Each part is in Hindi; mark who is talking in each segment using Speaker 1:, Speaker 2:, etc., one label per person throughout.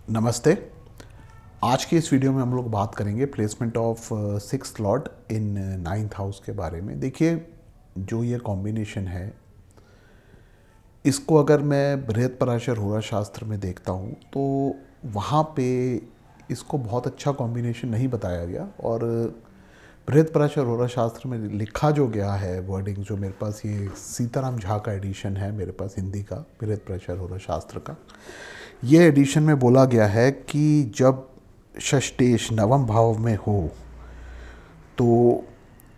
Speaker 1: नमस्ते। आज के इस वीडियो में हम लोग बात करेंगे placement of sixth Lord in ninth house के बारे में। देखिए, जो ये कॉम्बिनेशन है, इसको अगर मैं बृहत्पराशर होरा शास्त्र में देखता हूँ तो वहाँ पे इसको बहुत अच्छा कॉम्बिनेशन नहीं बताया गया। और बृहत्पराशर होरा शास्त्र में लिखा जो गया है वर्डिंग, जो मेरे पास ये सीताराम झा का एडिशन है, मेरे पास हिंदी का बृहत्पराशर होरा शास्त्र का, ये एडिशन में बोला गया है कि जब षष्टेश नवम भाव में हो तो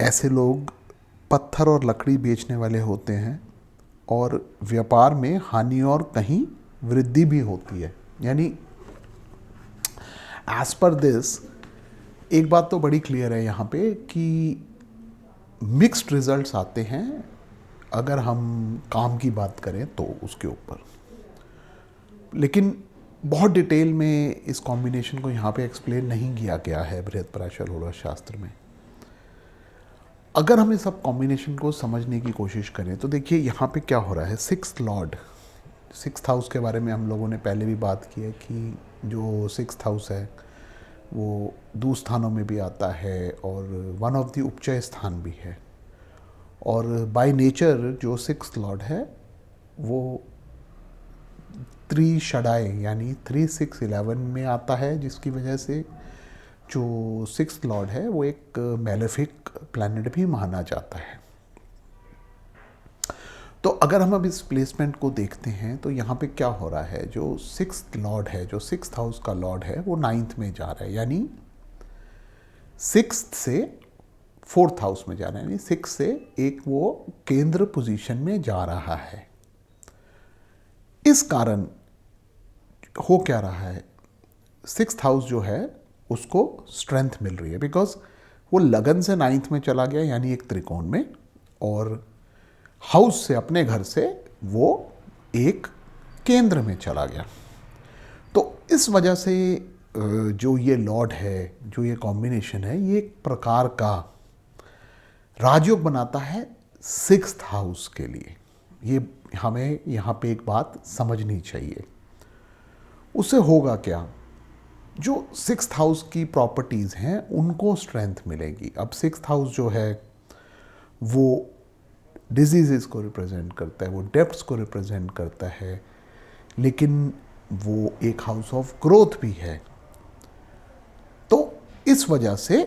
Speaker 1: ऐसे लोग पत्थर और लकड़ी बेचने वाले होते हैं और व्यापार में हानि और कहीं वृद्धि भी होती है। यानी एज पर दिस, एक बात तो बड़ी क्लियर है यहाँ पे कि मिक्स्ड रिजल्ट्स आते हैं अगर हम काम की बात करें तो उसके ऊपर। लेकिन बहुत डिटेल में इस कॉम्बिनेशन को यहाँ पे एक्सप्लेन नहीं किया गया है बृहत्पराशर होरा शास्त्र में। अगर हम इस सब कॉम्बिनेशन को समझने की कोशिश करें तो देखिए यहाँ पे क्या हो रहा है। सिक्स्थ लॉर्ड, सिक्स्थ हाउस के बारे में हम लोगों ने पहले भी बात की है कि जो सिक्स्थ हाउस है वो दूस्थानों में भी आता है और वन ऑफ द उपचय स्थान भी है। और बाय नेचर जो सिक्स्थ लॉर्ड है वो त्रिषडाय यानी 3, 6, 11 में आता है, जिसकी वजह से जो सिक्स्थ लॉर्ड है वो एक मैलेफिक प्लैनेट भी माना जाता है। तो अगर हम अब इस प्लेसमेंट को देखते हैं तो यहाँ पे क्या हो रहा है, जो सिक्स्थ लॉर्ड है, जो सिक्स्थ हाउस का लॉर्ड है, वो नाइन्थ में जा रहा है, यानी सिक्स्थ से फोर्थ हाउस में जा रहा है, यानी सिक्स से एक वो केंद्र पोजीशन में जा रहा है। इस कारण हो क्या रहा है, सिक्स्थ हाउस जो है उसको स्ट्रेंथ मिल रही है, बिकॉज वो लगन से नाइन्थ में चला गया, यानी एक त्रिकोण में, और हाउस से, अपने घर से वो एक केंद्र में चला गया। तो इस वजह से जो ये लॉर्ड है, जो ये कॉम्बिनेशन है, ये एक प्रकार का राजयोग बनाता है सिक्स्थ हाउस के लिए। ये हमें यहाँ पे एक बात समझनी चाहिए। उससे होगा क्या, जो सिक्स्थ हाउस की प्रॉपर्टीज़ हैं उनको स्ट्रेंथ मिलेगी। अब सिक्स्थ हाउस जो है वो डिजीज़ को रिप्रेजेंट करता है, वो डेप्थ्स को रिप्रेजेंट करता है, लेकिन वो एक हाउस ऑफ ग्रोथ भी है। तो इस वजह से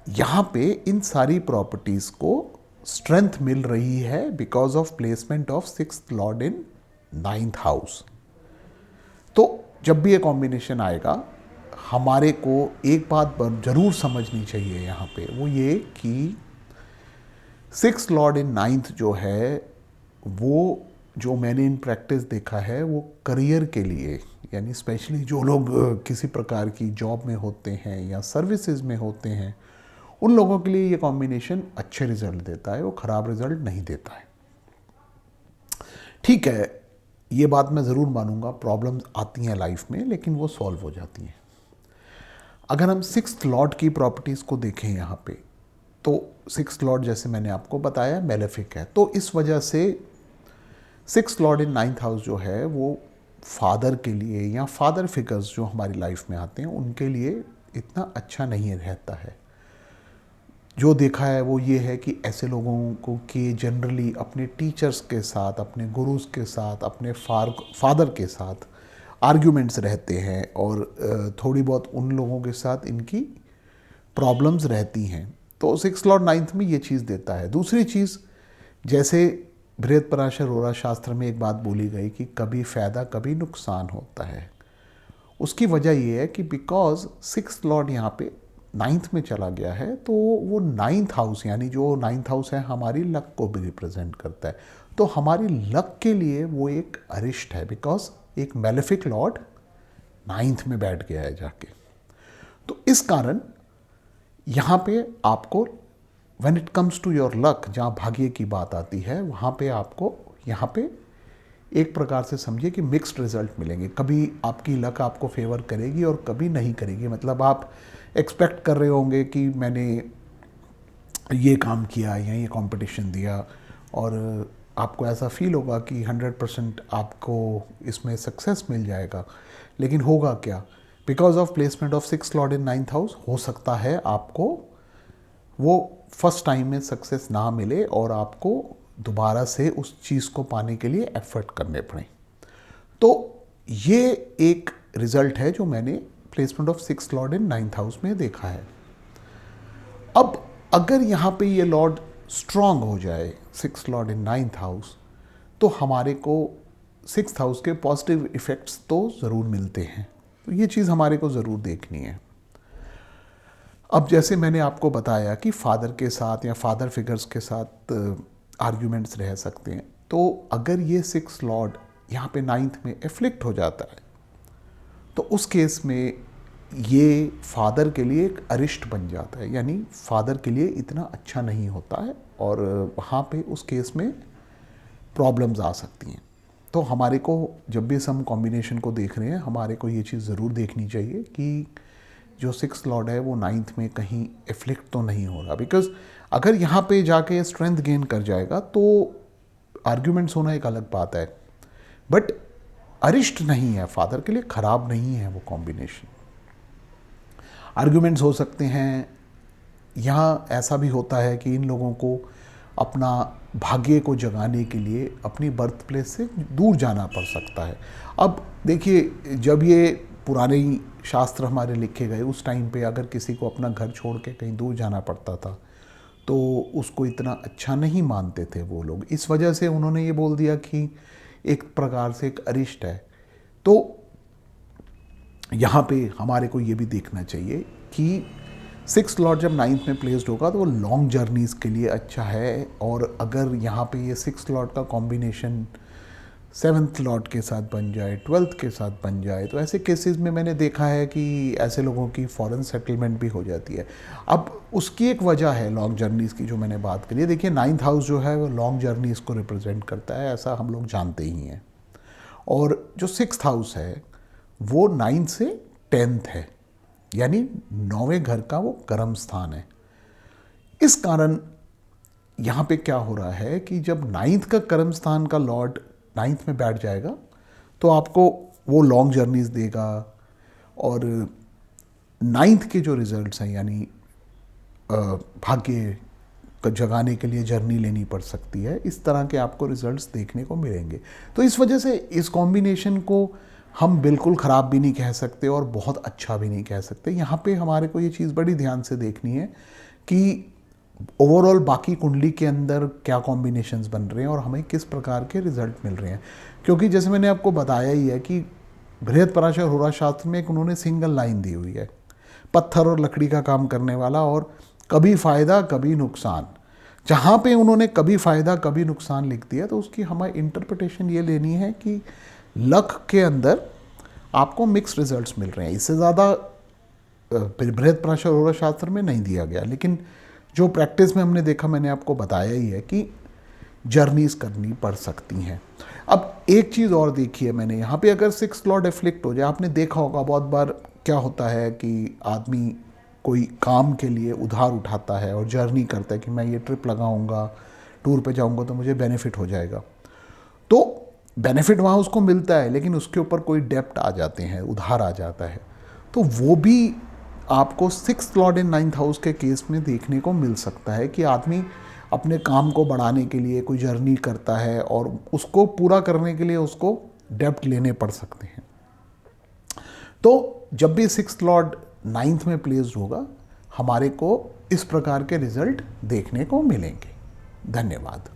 Speaker 1: यहाँ पे इन सारी प्रॉपर्टीज़ को स्ट्रेंथ मिल रही है because of placement of sixth Lord in ninth house. तो जब भी ये कॉम्बिनेशन आएगा, हमारे को एक बात जरूर समझनी चाहिए यहाँ पे, वो ये कि सिक्स्थ लॉर्ड इन नाइन्थ जो है, वो जो मैंने इन प्रैक्टिस देखा है, वो करियर के लिए, यानी स्पेशली जो लोग किसी प्रकार की जॉब में होते हैं या सर्विसेज में होते हैं, उन लोगों के लिए ये कॉम्बिनेशन अच्छे रिजल्ट देता है, वो ख़राब रिजल्ट नहीं देता है। ठीक है, ये बात मैं ज़रूर मानूंगा, प्रॉब्लम्स आती हैं लाइफ में, लेकिन वो सॉल्व हो जाती हैं। अगर हम सिक्स्थ लॉर्ड की प्रॉपर्टीज़ को देखें यहाँ पे, तो सिक्स्थ लॉर्ड जैसे मैंने आपको बताया मैलेफिक है, तो इस वजह से sixth Lord in ninth house जो है वो फादर के लिए या फादर फिगर्स जो हमारी लाइफ में आते हैं उनके लिए इतना अच्छा नहीं रहता है। जो देखा है वो ये है कि ऐसे लोगों को कि जनरली अपने टीचर्स के साथ, अपने गुरुज के साथ, अपने फादर के साथ आर्ग्यूमेंट्स रहते हैं और थोड़ी बहुत उन लोगों के साथ इनकी प्रॉब्लम्स रहती हैं। तो सिक्स्थ लॉर्ड नाइन्थ में ये चीज़ देता है। दूसरी चीज़, जैसे बृहत्पराशर होरा शास्त्र में एक बात बोली गई कि कभी फ़ायदा कभी नुकसान होता है। उसकी वजह ये है कि बिकॉज सिक्स्थ लॉर्ड यहाँ पे नाइन्थ में चला गया है, तो वो नाइन्थ हाउस, यानी जो नाइन्थ हाउस है हमारी लक को भी रिप्रेजेंट करता है। तो हमारी लक के लिए वो एक अरिष्ट है, बिकॉज एक मैलेफिक लॉर्ड नाइन्थ में बैठ गया है जाके। तो इस कारण यहाँ पे आपको when it comes to your luck, जहाँ भाग्य की बात आती है, वहाँ पे आपको यहाँ पे एक प्रकार से समझिए कि मिक्स्ड रिजल्ट मिलेंगे। कभी आपकी लक आपको फेवर करेगी और कभी नहीं करेगी। मतलब आप एक्सपेक्ट कर रहे होंगे कि मैंने ये काम किया या ये कंपटीशन दिया और आपको ऐसा फील होगा कि 100% आपको इसमें सक्सेस मिल जाएगा, लेकिन होगा क्या? Because of placement of 6th Lord in 9th house हो सकता है आपको वो फर्स्ट टाइम में सक्सेस ना मिले और आपको दोबारा से उस चीज़ को पाने के लिए एफर्ट करने पड़े। तो ये एक रिजल्ट है जो मैंने placement of 6th Lord in 9th house में देखा है। अब अगर यहाँ पे ये लॉर्ड स्ट्रांग हो जाए, 6th लॉर्ड इन 9th हाउस, तो हमारे को 6th हाउस के पॉजिटिव इफ़ेक्ट्स तो ज़रूर मिलते हैं। तो ये चीज़ हमारे को ज़रूर देखनी है। अब जैसे मैंने आपको बताया कि फादर के साथ या फादर फिगर्स के साथ आर्ग्यूमेंट्स रह सकते हैं, तो अगर ये 6th लॉर्ड यहाँ पे 9th में एफ्लिक्ट हो जाता है, तो उस केस में ये फादर के लिए एक अरिष्ट बन जाता है, यानी फादर के लिए इतना अच्छा नहीं होता है और वहाँ पे उस केस में प्रॉब्लम्स आ सकती हैं। तो हमारे को जब भी हम कॉम्बिनेशन को देख रहे हैं, हमारे को ये चीज़ ज़रूर देखनी चाहिए कि जो 6th लॉर्ड है वो 9th में कहीं एफ्लिक्ट तो नहीं हो रहा। बिकॉज अगर यहाँ पे जाके स्ट्रेंथ गेन कर जाएगा तो आर्ग्यूमेंट्स होना एक अलग बात है, बट अरिष्ट नहीं है, फादर के लिए ख़राब नहीं है वो कॉम्बिनेशन। आर्ग्यूमेंट्स हो सकते हैं। यहाँ ऐसा भी होता है कि इन लोगों को अपना भाग्य को जगाने के लिए अपनी बर्थ प्लेस से दूर जाना पड़ सकता है। अब देखिए, जब ये पुराने शास्त्र हमारे लिखे गए, उस टाइम पे अगर किसी को अपना घर छोड़ के कहीं दूर जाना पड़ता था तो उसको इतना अच्छा नहीं मानते थे वो लोग। इस वजह से उन्होंने ये बोल दिया कि एक प्रकार से एक अरिष्ट है। तो यहाँ पे हमारे को ये भी देखना चाहिए कि 6th लॉर्ड जब 9th में प्लेस्ड होगा तो वो लॉन्ग जर्नीज़ के लिए अच्छा है। और अगर यहाँ पे ये 6th लॉर्ड का कॉम्बिनेशन 7th लॉर्ड के साथ बन जाए, 12th के साथ बन जाए, तो ऐसे केसेस में मैंने देखा है कि ऐसे लोगों की फॉरेन सेटलमेंट भी हो जाती है। अब उसकी एक वजह है लॉन्ग जर्नीज़ की जो मैंने बात करी है। देखिए, 9th हाउस जो है वो लॉन्ग जर्नीज़ को रिप्रेजेंट करता है, ऐसा हम लोग जानते ही हैं। और जो 6th हाउस है वो 9th से 10th है, यानी 9वें घर का वो कर्म स्थान है। इस कारण यहाँ पे क्या हो रहा है कि जब 9th का कर्म स्थान का लॉर्ड 9th में बैठ जाएगा तो आपको वो लॉन्ग जर्नीज देगा। और 9th के जो रिजल्ट्स हैं, यानी भाग्य को जगाने के लिए जर्नी लेनी पड़ सकती है, इस तरह के आपको रिजल्ट्स देखने को मिलेंगे। तो इस वजह से इस कॉम्बिनेशन को हम बिल्कुल ख़राब भी नहीं कह सकते और बहुत अच्छा भी नहीं कह सकते। यहाँ पे हमारे को ये चीज़ बड़ी ध्यान से देखनी है कि ओवरऑल बाकी कुंडली के अंदर क्या कॉम्बिनेशंस बन रहे हैं और हमें किस प्रकार के रिजल्ट मिल रहे हैं। क्योंकि जैसे मैंने आपको बताया ही है कि बृहस्पति होरा शास्त्र में एक उन्होंने सिंगल लाइन दी हुई है, पत्थर और लकड़ी का काम करने वाला और कभी फ़ायदा कभी नुकसान। जहाँ पे उन्होंने कभी फ़ायदा कभी नुकसान लिख दिया तो उसकी हमें इंटरप्रिटेशन ये लेनी है कि लक के अंदर आपको मिक्स रिजल्ट्स मिल रहे हैं। इससे ज़्यादा बृहस्पति होरा शास्त्र में नहीं दिया गया, लेकिन जो प्रैक्टिस में हमने देखा, मैंने आपको बताया ही है कि जर्नीज़ करनी पड़ सकती हैं। अब एक चीज़ और देखिए, मैंने यहाँ पे अगर 6th लॉर्ड एफ्लिक्ट हो जाए, आपने देखा होगा बहुत बार क्या होता है कि आदमी कोई काम के लिए उधार उठाता है और जर्नी करता है कि मैं ये ट्रिप लगाऊंगा, टूर पे जाऊंगा तो मुझे बेनिफिट हो जाएगा। तो बेनिफिट वहाँ उसको मिलता है, लेकिन उसके ऊपर कोई डेप्ट आ जाते हैं, उधार आ जाता है। तो वो भी आपको 6th लॉर्ड इन 9th हाउस के केस में देखने को मिल सकता है कि आदमी अपने काम को बढ़ाने के लिए कोई जर्नी करता है और उसको पूरा करने के लिए उसको डेप्ट लेने पड़ सकते हैं। तो जब भी 6th लॉर्ड 9th में प्लेस्ड होगा, हमारे को इस प्रकार के रिजल्ट देखने को मिलेंगे। धन्यवाद।